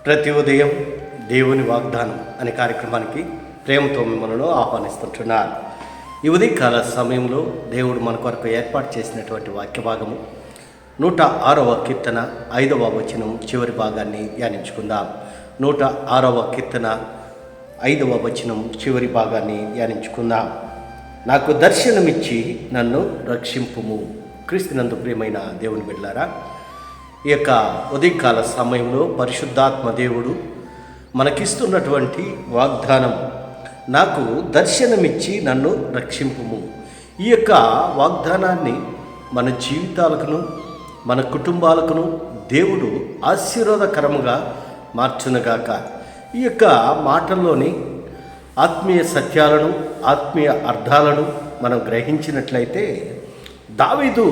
ప్రతి ఉదయం దేవుని వాగ్దానం అనే కార్యక్రమానికి ప్రేమతో మిమ్మల్ని ఆహ్వానిస్తుంటున్నారు. ఈ ఉదయకాల సమయంలో దేవుడు మన కొరకు ఏర్పాటు చేసినటువంటి వాక్య భాగము 106వ కీర్తన 5వ వచనం చివరి భాగాన్ని ధ్యానించుకుందాం. 106వ కీర్తన 5వ వచనం చివరి భాగాన్ని ధ్యానించుకుందాం. నాకు దర్శనమిచ్చి నన్ను రక్షింపుము. క్రీస్తునందు ప్రియమైన దేవుని బిడ్డలారా, ఈ యొక్క ఉదయకాల సమయంలో పరిశుద్ధాత్మ దేవుడు మనకిస్తున్నటువంటి వాగ్దానం, నాకు దర్శనమిచ్చి నన్ను రక్షింపుము. ఈ యొక్క వాగ్దానాన్ని మన జీవితాలకును మన కుటుంబాలకును దేవుడు ఆశీర్వాదకరముగా మార్చునుగాక. ఈ యొక్క మాటల్లోని ఆత్మీయ సత్యాలను, ఆత్మీయ అర్థాలను మనం గ్రహించినట్లయితే, దావీదు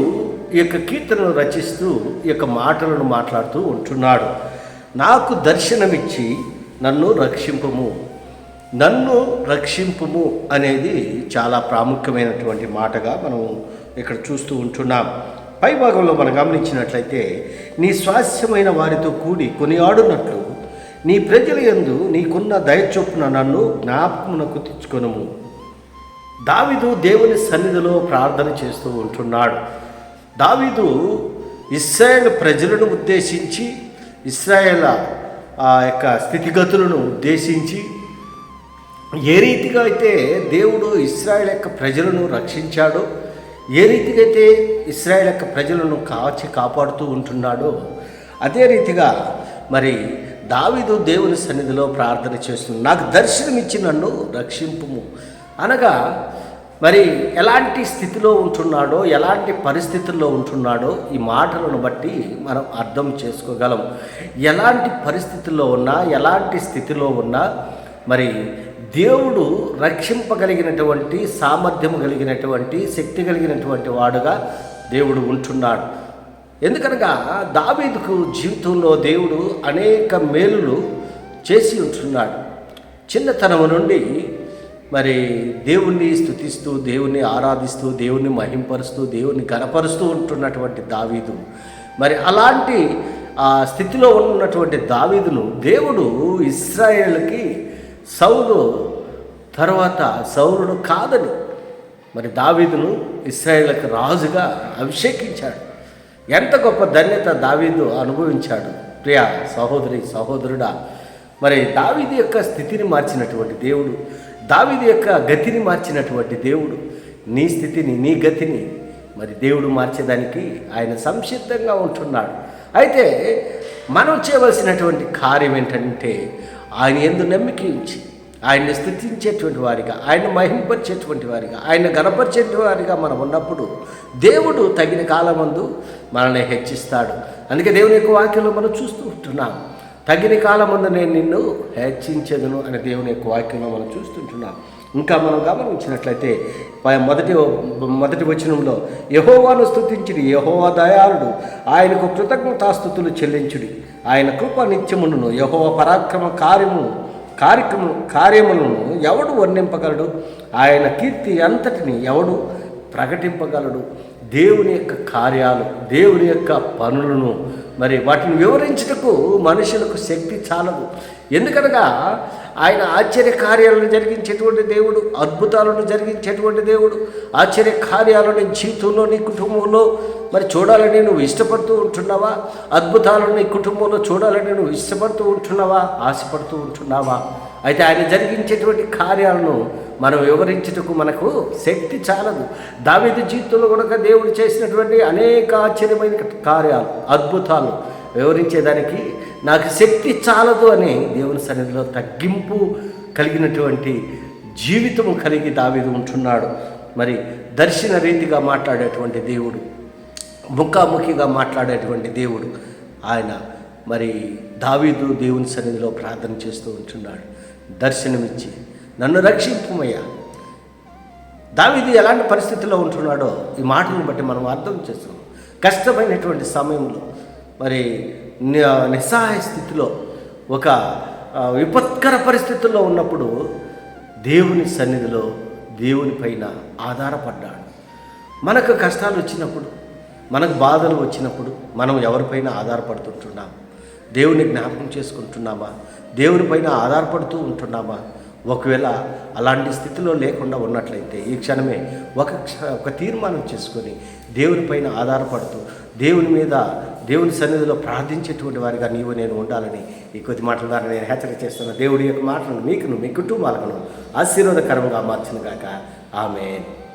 ఈ యొక్క కీర్తనను రచిస్తూ ఈ యొక్క మాటలను మాట్లాడుతూ ఉంటున్నాడు. నాకు దర్శనమిచ్చి నన్ను రక్షింపుము. నన్ను రక్షింపుము అనేది చాలా ప్రాముఖ్యమైనటువంటి మాటగా మనం ఇక్కడ చూస్తూ ఉంటున్నాం. పై భాగంలో మనం గమనించినట్లయితే, నీ స్వాస్యమైన వారితో కూడి కొనియాడునట్లు నీ ప్రజల యందు నీకున్న దయచొప్పున నన్ను జ్ఞాపకమునకు తెచ్చుకొనుము. దావీదు దేవుని సన్నిధిలో ప్రార్థన చేస్తూ ఉంటున్నాడు. దావీదు ఇశ్రాయేల్ ప్రజలను ఉద్దేశించి, ఇశ్రాయేల్ యొక్క స్థితిగతులను ఉద్దేశించి, ఏ రీతిగా అయితే దేవుడు ఇశ్రాయేల్ యొక్క ప్రజలను రక్షించాడో, ఏ రీతిగా అయితే ఇశ్రాయేల్ యొక్క ప్రజలను కాపాడుతూ ఉంటున్నాడో, అదే రీతిగా మరి దావీదు దేవుని సన్నిధిలో ప్రార్థన చేస్తున్నాడు. నాకు దర్శనమిచ్చి నన్ను రక్షింపుము అనగా, మరి ఎలాంటి స్థితిలో ఉంటున్నాడో, ఎలాంటి పరిస్థితుల్లో ఉంటున్నాడో ఈ మాటలను బట్టి మనం అర్థం చేసుకోగలం. ఎలాంటి పరిస్థితుల్లో ఉన్నా, ఎలాంటి స్థితిలో ఉన్నా మరి దేవుడు రక్షింపగలిగినటువంటి సామర్థ్యం కలిగినటువంటి శక్తి కలిగినటువంటి వాడుగా దేవుడు ఉంటున్నాడు. ఎందుకనగా దావీదుకు జీవితంలో దేవుడు అనేక మేలులు చేసి ఉంటున్నాడు. చిన్నతనం నుండి మరి దేవుణ్ణి స్తుతిస్తూ, దేవుణ్ణి ఆరాధిస్తూ, దేవుణ్ణి మహింపరుస్తూ, దేవుణ్ణి గణపరుస్తూ ఉంటున్నటువంటి దావీదు, మరి అలాంటి స్థితిలో ఉన్నటువంటి దావీదును దేవుడు ఇశ్రాయేలుకి సౌలు తర్వాత సౌలును కాదని మరి దావీదును ఇశ్రాయేలుకి రాజుగా అభిషేకించాడు. ఎంత గొప్ప ధన్యత దావీదు అనుభవించాడు. ప్రియ సహోదరి సహోదరుడా, మరి దావీదు యొక్క స్థితిని మార్చినటువంటి దేవుడు, దావీదు యొక్క గతిని మార్చినటువంటి దేవుడు, నీ స్థితిని, నీ గతిని మరి దేవుడు మార్చేదానికి ఆయన సంసిద్ధంగా ఉంటున్నాడు. అయితే మనం చేయవలసినటువంటి కార్యం ఏంటంటే, ఆయన యందు నమ్మిక ఉంచి ఆయన్ని స్తుతించేటువంటి వారిగా, ఆయన మహింపరిచేటువంటి వారిగా, ఆయన గణపరిచేటువంటి వారిగా మనం ఉన్నప్పుడు దేవుడు తగిన కాలమందు మనల్ని హెచ్చిస్తాడు. అందుకే దేవుని యొక్క వాక్యంలో మనం చూస్తూ ఉంటున్నాం, తగిన కాలమందు నేను నిన్ను హెచ్చించదును అనే దేవుని యొక్క వాక్యంలో మనం చూస్తుంటున్నాం. ఇంకా మనం గమనించినట్లయితే మొదటి వచనంలో, యెహోవాను స్తుతించుడి, యెహోవా దయాళుడు, ఆయనకు కృతజ్ఞతాస్తుతులు చెల్లించుడి, ఆయన కృప నిత్యమును, యెహోవా పరాక్రమ కార్యములను ఎవడు వర్ణింపగలడు, ఆయన కీర్తి అంతటిని ఎవడు ప్రకటింపగలడు. దేవుని యొక్క కార్యాలు, దేవుని యొక్క పనులను మరి వాటిని వివరించుటకు మనుషులకు శక్తి చాలదు. ఎందుకనగా ఆయన ఆశ్చర్య కార్యాలను జరిగించేటువంటి దేవుడు, అద్భుతాలను జరిగించేటువంటి దేవుడు. ఆశ్చర్య కార్యాలను జీవితంలో, నీ కుటుంబంలో మరి చూడాలని నువ్వు ఇష్టపడుతూ ఉంటున్నావా? అద్భుతాలను నీ కుటుంబంలో చూడాలని నువ్వు ఇష్టపడుతూ ఉంటున్నావా? ఆశపడుతూ ఉంటున్నావా? అయితే ఆయన జరిగించేటువంటి కార్యాలను మనం వివరించుటకు మనకు శక్తి చాలదు. దావీదు జీవితంలో కూడా దేవుడు చేసినటువంటి అనేక ఆశ్చర్యమైన కార్యాలు, అద్భుతాలు వివరించేదానికి నాకు శక్తి చాలదు అని దేవుని సన్నిధిలో తగ్గింపు కలిగినటువంటి జీవితము కలిగి దావీదు ఉంటున్నాడు. మరి దర్శన రీతిగా మాట్లాడేటువంటి దేవుడు, ముఖాముఖిగా మాట్లాడేటువంటి దేవుడు ఆయన. మరి దావీదు దేవుని సన్నిధిలో ప్రార్థన చేస్తూ ఉంటున్నాడు, దర్శనమిచ్చి నన్ను రక్షింపుమయ్యా. దావీదు ఎలాంటి పరిస్థితుల్లో ఉంటున్నాడో ఈ మాటలను బట్టి మనం అర్థం చేస్తాం. కష్టమైనటువంటి సమయంలో, మరి నిస్సహాయ స్థితిలో, ఒక విపత్కర పరిస్థితుల్లో ఉన్నప్పుడు దేవుని సన్నిధిలో దేవుని పైన ఆధారపడ్డాడు. మనకు కష్టాలు వచ్చినప్పుడు, మనకు బాధలు వచ్చినప్పుడు మనం ఎవరిపైన ఆధారపడుతుంటున్నాం? దేవుని జ్ఞాపకం చేసుకుంటున్నామా? దేవుని పైన ఆధారపడుతూ ఉంటున్నామా? ఒకవేళ అలాంటి స్థితిలో లేకుండా ఉన్నట్లయితే ఈ క్షణమే ఒక తీర్మానం చేసుకొని దేవుని పైన ఆధారపడుతూ దేవుని సన్నిధిలో ప్రార్థించేటువంటి వారిగా నీవు నేను ఉండాలని ఈ కొద్ది మాటల ద్వారా నేను హెచ్చరిక చేస్తున్నా. దేవుడి యొక్క మాటలను మీకును మీ కుటుంబాలను ఆశీర్వాదకరంగా మార్చును గాక. ఆమేన్.